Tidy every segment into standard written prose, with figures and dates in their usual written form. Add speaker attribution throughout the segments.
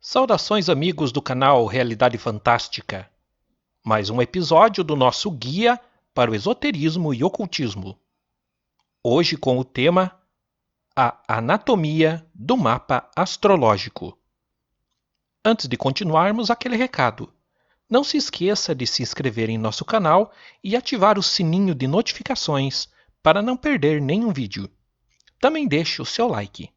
Speaker 1: Saudações amigos do canal Realidade Fantástica. Mais um episódio do nosso guia para o esoterismo e ocultismo. Hoje com o tema A Anatomia do Mapa Astrológico. Antes de continuarmos, aquele recado. Não se esqueça de se inscrever em nosso canal e ativar o sininho de notificações para não perder nenhum vídeo. Também deixe o seu like.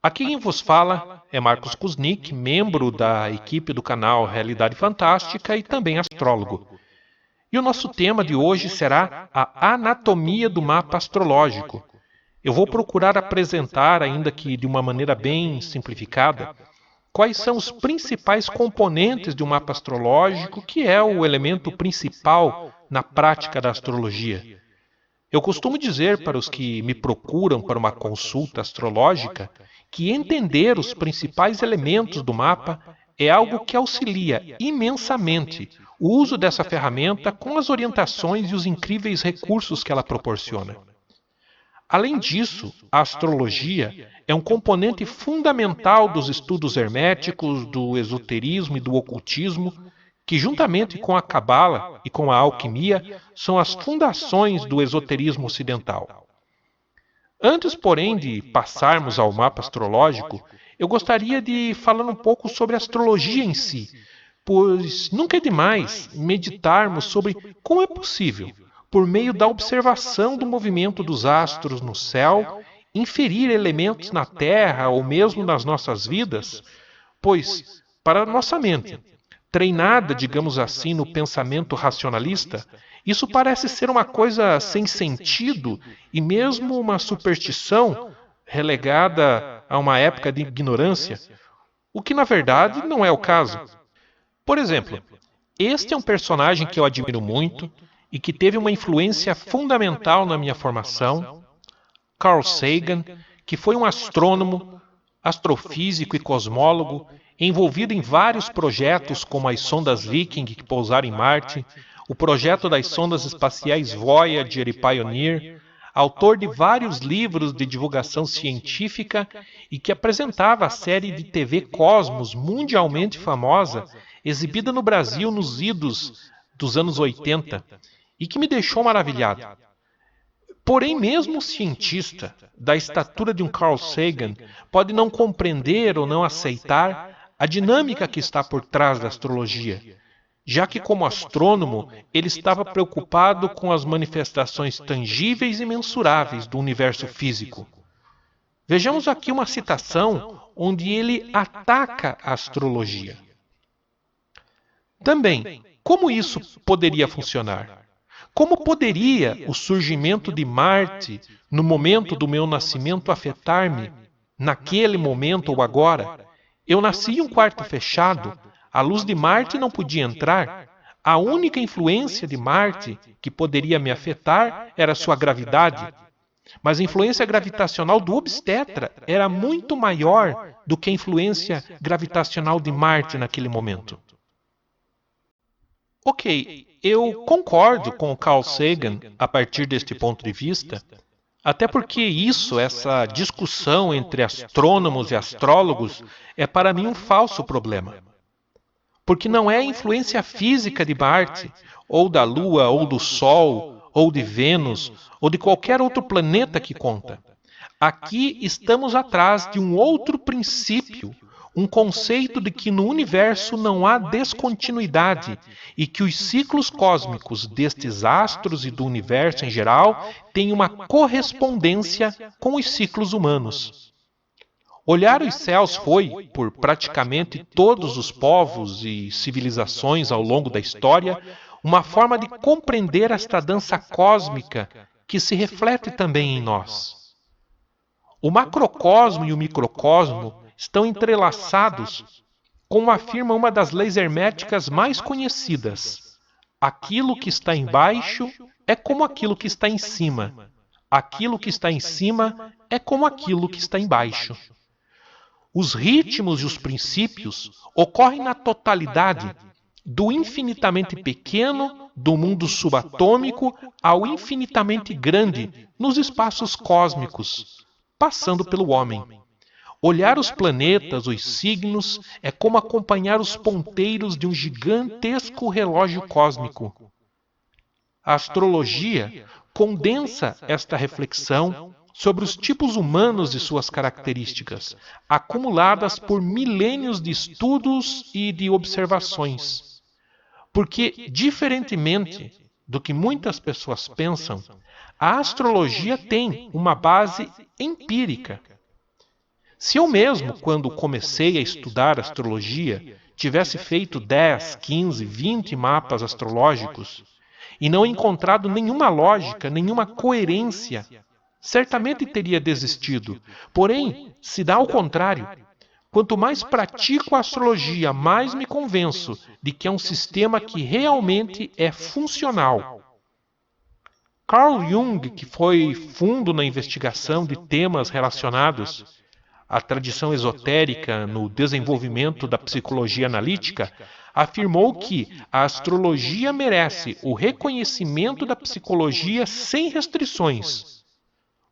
Speaker 1: Aqui quem vos fala é Marcos Kuznick, membro da equipe do canal Realidade Fantástica e também astrólogo. E o nosso tema de hoje será a anatomia do mapa astrológico. Eu vou procurar apresentar, ainda que de uma maneira bem simplificada, quais são os principais componentes de um mapa astrológico, que é o elemento principal na prática da astrologia. Eu costumo dizer para os que me procuram para uma consulta astrológica que entender os principais elementos do mapa é algo que auxilia imensamente o uso dessa ferramenta com as orientações e os incríveis recursos que ela proporciona. Além disso, a astrologia é um componente fundamental dos estudos herméticos, do esoterismo e do ocultismo, que juntamente com a cabala e com a alquimia são as fundações do esoterismo ocidental. Antes, porém, de passarmos ao mapa astrológico, eu gostaria de falar um pouco sobre a astrologia em si, pois nunca é demais meditarmos sobre como é possível, por meio da observação do movimento dos astros no céu, inferir elementos na Terra ou mesmo nas nossas vidas, pois, para a nossa mente, treinada, digamos assim, no pensamento racionalista, isso parece ser uma coisa sem sentido e mesmo uma superstição relegada a uma época de ignorância, o que na verdade não é o caso. Por exemplo, este é um personagem que eu admiro muito e que teve uma influência fundamental na minha formação, Carl Sagan, que foi um astrônomo, astrofísico e cosmólogo, envolvido em vários projetos como as sondas Viking que pousaram em Marte, o projeto das sondas espaciais Voyager e Pioneer, autor de vários livros de divulgação científica e que apresentava a série de TV Cosmos, mundialmente famosa, exibida no Brasil nos idos dos anos 80, e que me deixou maravilhado. Porém, mesmo o cientista da estatura de um Carl Sagan pode não compreender ou não aceitar a dinâmica que está por trás da astrologia, já que, como astrônomo, ele estava preocupado com as manifestações tangíveis e mensuráveis do universo físico. Vejamos aqui uma citação onde ele ataca a astrologia. Também, como isso poderia funcionar? Como poderia o surgimento de Marte no momento do meu nascimento afetar-me, naquele momento ou agora? Eu nasci em um quarto fechado, a luz de Marte não podia entrar. A única influência de Marte que poderia me afetar era sua gravidade. Mas a influência gravitacional do obstetra era muito maior do que a influência gravitacional de Marte naquele momento. Ok, eu concordo com o Carl Sagan a partir deste ponto de vista, até porque essa discussão entre astrônomos e astrólogos é para mim um falso problema. Porque não é a influência física de Marte, ou da Lua, ou do Sol, ou de Vênus, ou de qualquer outro planeta que conta. Aqui estamos atrás de um outro princípio, um conceito de que no universo não há descontinuidade e que os ciclos cósmicos destes astros e do universo em geral têm uma correspondência com os ciclos humanos. Olhar os céus foi, por praticamente todos os povos e civilizações ao longo da história, uma forma de compreender esta dança cósmica que se reflete também em nós. O macrocosmo e o microcosmo estão entrelaçados, como afirma uma das leis herméticas mais conhecidas. Aquilo que está embaixo é como aquilo que está em cima. Aquilo que está em cima é como aquilo que está embaixo. Os ritmos e os princípios ocorrem na totalidade, do infinitamente pequeno, do mundo subatômico, ao infinitamente grande, nos espaços cósmicos, passando pelo homem. Olhar os planetas, os signos, é como acompanhar os ponteiros de um gigantesco relógio cósmico. A astrologia condensa esta reflexão sobre os tipos humanos e suas características, acumuladas por milênios de estudos e de observações. Porque, diferentemente do que muitas pessoas pensam, a astrologia tem uma base empírica. Se eu mesmo, quando comecei a estudar astrologia, tivesse feito 10, 15, 20 mapas astrológicos e não encontrado nenhuma lógica, nenhuma coerência, certamente teria desistido. Porém, se dá ao contrário. Quanto mais pratico a astrologia, mais me convenço de que é um sistema que realmente é funcional. Carl Jung, que foi fundo na investigação de temas relacionados à tradição esotérica no desenvolvimento da psicologia analítica, afirmou que a astrologia merece o reconhecimento da psicologia sem restrições,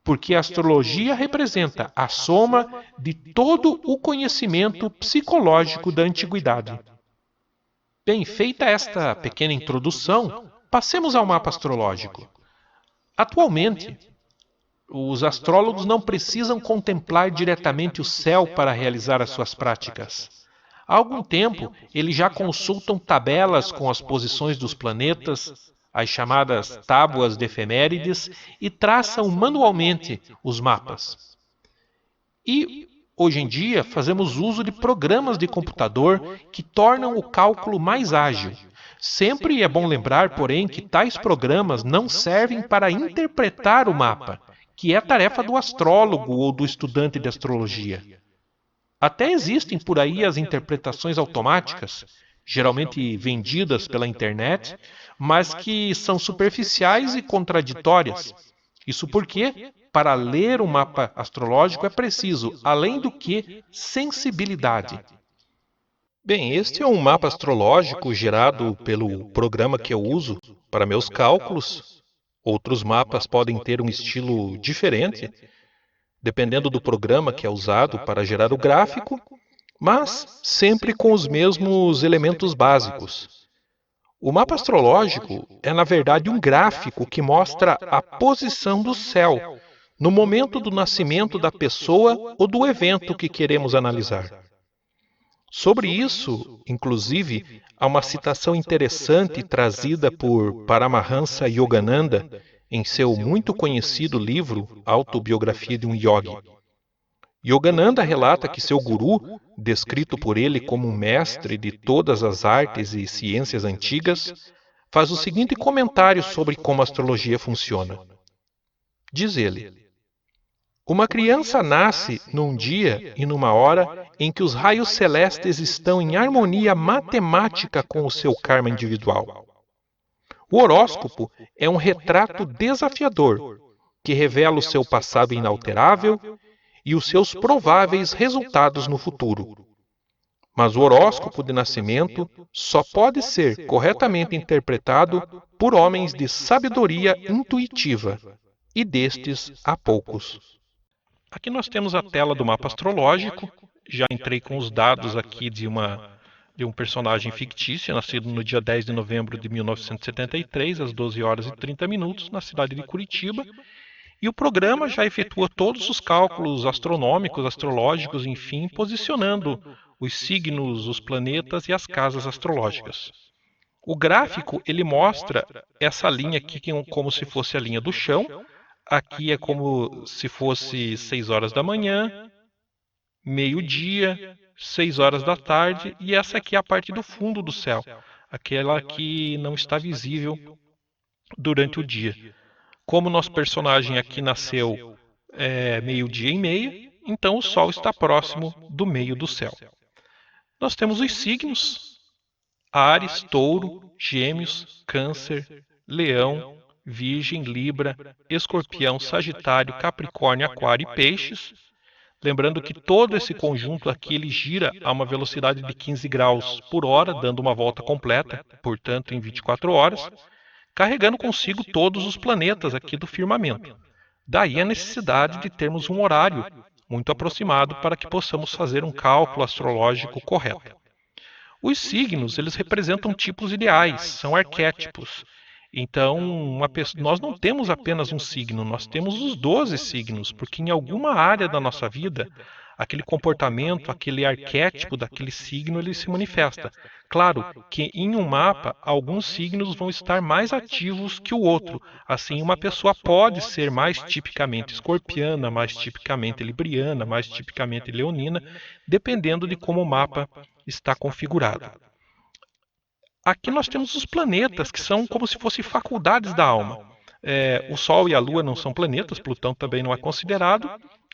Speaker 1: porque a astrologia representa a soma de todo o conhecimento psicológico da antiguidade. Bem, feita esta pequena introdução, passemos ao mapa astrológico. Atualmente, os astrólogos não precisam contemplar diretamente o céu para realizar as suas práticas. Há algum tempo, eles já consultam tabelas com as posições dos planetas, as chamadas tábuas de efemérides, e traçam manualmente os mapas. E, hoje em dia, fazemos uso de programas de computador que tornam o cálculo mais ágil. Sempre é bom lembrar, porém, que tais programas não servem para interpretar o mapa, que é a tarefa do astrólogo ou do estudante de astrologia. Até existem por aí as interpretações automáticas, geralmente vendidas pela internet, mas que são superficiais e contraditórias. Isso porque, para ler um mapa astrológico, é preciso, além do que, sensibilidade. Bem, este é um mapa astrológico gerado pelo programa que eu uso para meus cálculos. Outros mapas podem ter um estilo diferente, dependendo do programa que é usado para gerar o gráfico, mas sempre com os mesmos elementos básicos. O mapa astrológico é, na verdade, um gráfico que mostra a posição do céu no momento do nascimento da pessoa ou do evento que queremos analisar. Sobre isso, inclusive, há uma citação interessante trazida por Paramahansa Yogananda em seu muito conhecido livro Autobiografia de um Yogi. Yogananda relata que seu guru, descrito por ele como um mestre de todas as artes e ciências antigas, faz o seguinte comentário sobre como a astrologia funciona. Diz ele: uma criança nasce num dia e numa hora em que os raios celestes estão em harmonia matemática com o seu karma individual. O horóscopo é um retrato desafiador que revela o seu passado inalterável e os seus prováveis resultados no futuro. Mas o horóscopo de nascimento só pode ser corretamente interpretado por homens de sabedoria intuitiva, e destes há poucos. Aqui nós temos a tela do mapa astrológico. Já entrei com os dados aqui de um personagem fictício, nascido no dia 10 de novembro de 1973, às 12 horas e 30 minutos, na cidade de Curitiba. E o programa já efetua todos os cálculos astronômicos, astrológicos, enfim, posicionando os signos, os planetas e as casas astrológicas. O gráfico, ele mostra essa linha aqui como se fosse a linha do chão. Aqui é como se fosse 6 horas da manhã, meio-dia, 6 horas da tarde, e essa aqui é a parte do fundo do céu, aquela que não está visível durante o dia. Como nosso personagem aqui nasceu meio-dia e meia, então o Sol está próximo do meio do céu. Nós temos os signos: Áries, Touro, Gêmeos, Câncer, Leão, Virgem, Libra, Escorpião, Sagitário, Capricórnio, Aquário e Peixes. Lembrando que todo esse conjunto aqui ele gira a uma velocidade de 15 graus por hora, dando uma volta completa, portanto em 24 horas, carregando consigo todos os planetas aqui do firmamento. Daí a necessidade de termos um horário muito aproximado para que possamos fazer um cálculo astrológico correto. Os signos, eles representam tipos ideais, são arquétipos. Então, nós não temos apenas um signo, nós temos os 12 signos, porque em alguma área da nossa vida, aquele comportamento, aquele arquétipo daquele signo, ele se manifesta. Claro que em um mapa, alguns signos vão estar mais ativos que o outro. Assim, uma pessoa pode ser mais tipicamente escorpiana, mais tipicamente libriana, mais tipicamente leonina, dependendo de como o mapa está configurado. Aqui nós temos os planetas, que são como se fossem faculdades da alma. O Sol e a Lua não são planetas, Plutão também não é considerado,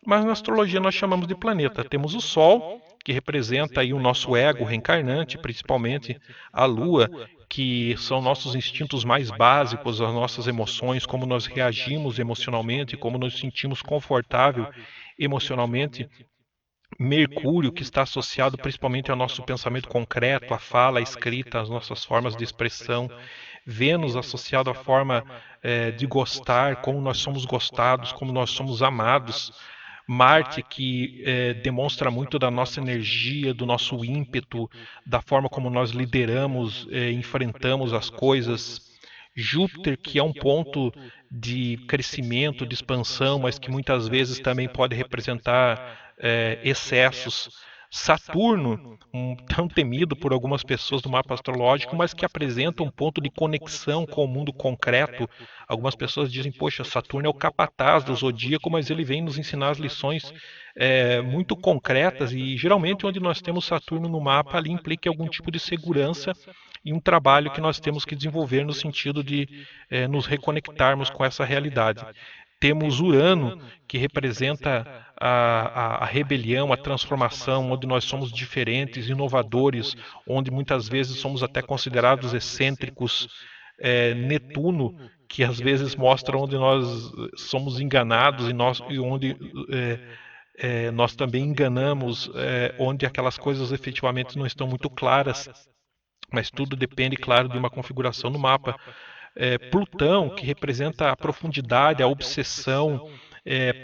Speaker 1: mas na astrologia nós chamamos de planeta. Temos o Sol, que representa aí o nosso ego reencarnante, principalmente a Lua, que são nossos instintos mais básicos, as nossas emoções, como nós reagimos emocionalmente, como nos sentimos confortável emocionalmente. Mercúrio, que está associado principalmente ao nosso pensamento concreto, à fala, à escrita, às nossas formas de expressão. Vênus, associado à forma de gostar, como nós somos gostados, como nós somos amados. Marte, que demonstra muito da nossa energia, do nosso ímpeto, da forma como nós lideramos, enfrentamos as coisas. Júpiter, que é um ponto de crescimento, de expansão, mas que muitas vezes também pode representar excessos. Saturno, tão temido por algumas pessoas do mapa astrológico, mas que apresenta um ponto de conexão com o mundo concreto. Algumas pessoas dizem, poxa, Saturno é o capataz do zodíaco, mas ele vem nos ensinar as lições muito concretas, e geralmente onde nós temos Saturno no mapa, ali implica algum tipo de segurança e um trabalho que nós temos que desenvolver no sentido de nos reconectarmos com essa realidade. Temos Urano, que representa a rebelião, a transformação, onde nós somos diferentes, inovadores, onde muitas vezes somos até considerados excêntricos. Netuno, que às vezes mostra onde nós somos enganados e onde nós também enganamos, onde aquelas coisas efetivamente não estão muito claras, mas tudo depende, claro, de uma configuração no mapa. Plutão, que representa a profundidade, a obsessão.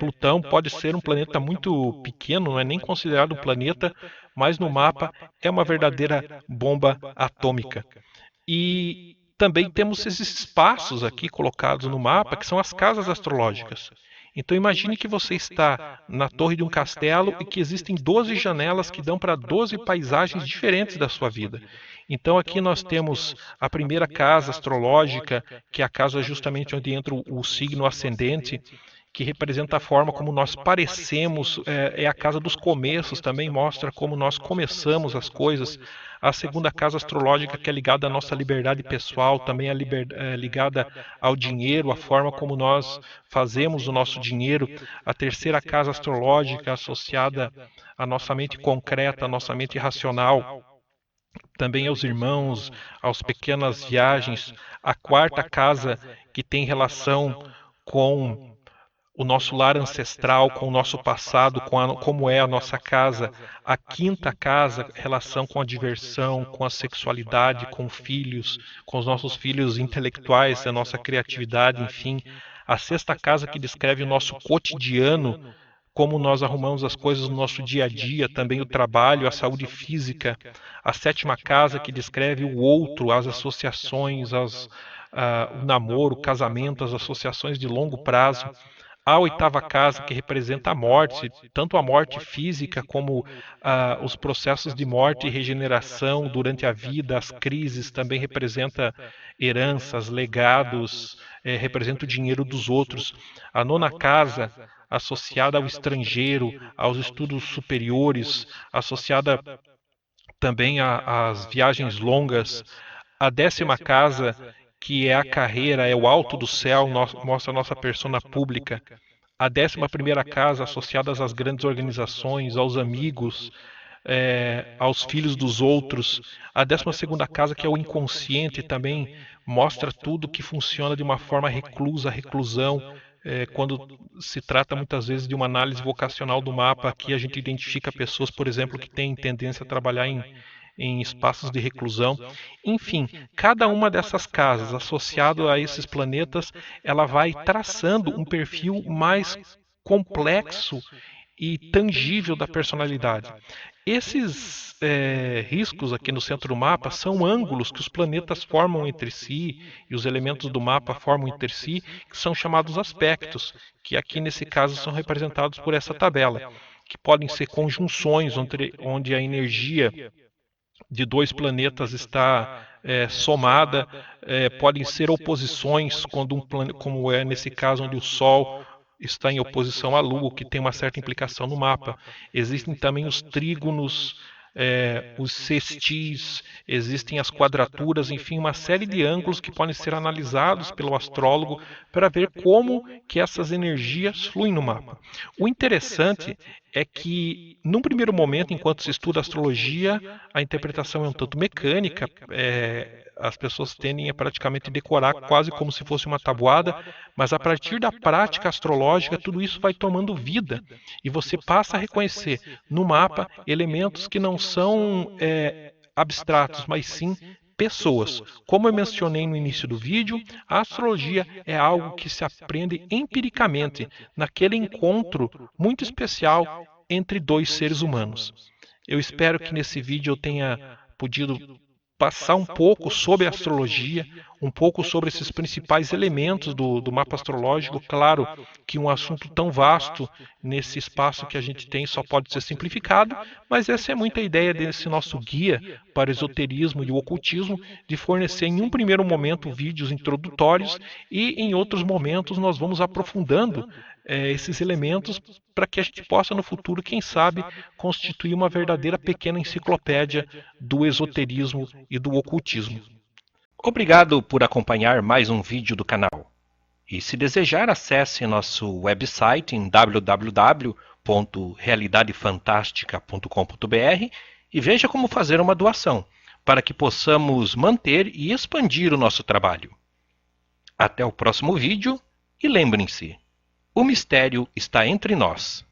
Speaker 1: Plutão pode ser um planeta muito pequeno, não é nem considerado um planeta, mas no mapa é uma verdadeira bomba atômica. E também temos esses espaços aqui colocados no mapa, que são as casas astrológicas. Então imagine que você está na torre de um castelo e que existem 12 janelas que dão para 12 paisagens diferentes da sua vida. Então aqui nós temos a primeira casa astrológica, que é a casa justamente onde entra o signo ascendente, que representa a forma como nós parecemos, é a casa dos começos, também mostra como nós começamos as coisas. A segunda casa astrológica, que é ligada à nossa liberdade pessoal, também é ligada ao dinheiro, a forma como nós fazemos o nosso dinheiro. A terceira casa astrológica, associada à nossa mente concreta, à nossa mente racional, também aos irmãos, às pequenas viagens. A quarta casa, que tem relação com o nosso lar ancestral, com o nosso passado, como é a nossa casa. A quinta casa, relação com a diversão, com a sexualidade, com filhos, com os nossos filhos intelectuais, a nossa criatividade, enfim. A sexta casa, que descreve o nosso cotidiano, como nós arrumamos as coisas no nosso dia a dia, também o trabalho, a saúde física. A sétima casa, que descreve o outro, as associações, o namoro, o casamento, as associações de longo prazo. A oitava casa, que representa a morte, tanto a morte física como os processos de morte e regeneração durante a vida, as crises, também representa heranças, legados, representa o dinheiro dos outros. A nona casa, associada ao estrangeiro, aos estudos superiores, associada também às viagens longas. A décima casa, que é a carreira, é o alto do céu, mostra a nossa persona pública. A 11ª casa, associada às grandes organizações, aos amigos, aos filhos dos outros. A 12ª casa, que é o inconsciente, também mostra tudo que funciona de uma forma reclusa, reclusão. Quando se trata muitas vezes de uma análise vocacional do mapa, aqui a gente identifica pessoas, por exemplo, que têm tendência a trabalhar em espaços de reclusão. Enfim, cada uma dessas casas, associado a esses planetas, ela vai traçando um perfil mais complexo e tangível da personalidade. Esses riscos aqui no centro do mapa são ângulos que os planetas formam entre si e os elementos do mapa formam entre si, que são chamados aspectos, que aqui nesse caso são representados por essa tabela, que podem ser conjunções onde a energia de dois planetas está somada, podem ser oposições, como é nesse caso onde o Sol está em oposição à Lua, que tem uma certa implicação no mapa. Existem também os trígonos, os sextis, existem as quadraturas, enfim, uma série de ângulos que podem ser analisados pelo astrólogo para ver como que essas energias fluem no mapa. O interessante é que, num primeiro momento, enquanto se estuda astrologia, a interpretação é um tanto mecânica, as pessoas tendem a praticamente decorar quase como se fosse uma tabuada, mas a partir da prática astrológica tudo isso vai tomando vida e você passa a reconhecer no mapa elementos que não são abstratos, mas sim pessoas. Como eu mencionei no início do vídeo, a astrologia é algo que se aprende empiricamente naquele encontro muito especial entre dois seres humanos. Eu espero que nesse vídeo eu tenha podido passar um pouco sobre a astrologia, um pouco sobre esses principais elementos do mapa astrológico. Claro que um assunto tão vasto nesse espaço que a gente tem só pode ser simplificado, mas essa é muita ideia desse nosso guia para o esoterismo e o ocultismo, de fornecer em um primeiro momento vídeos introdutórios e em outros momentos nós vamos aprofundando esses elementos para que a gente possa no futuro, quem sabe, constituir uma verdadeira pequena enciclopédia do esoterismo e do ocultismo.
Speaker 2: Obrigado por acompanhar mais um vídeo do canal. E se desejar, acesse nosso website em www.realidadefantastica.com.br e veja como fazer uma doação, para que possamos manter e expandir o nosso trabalho. Até o próximo vídeo e lembrem-se, o mistério está entre nós.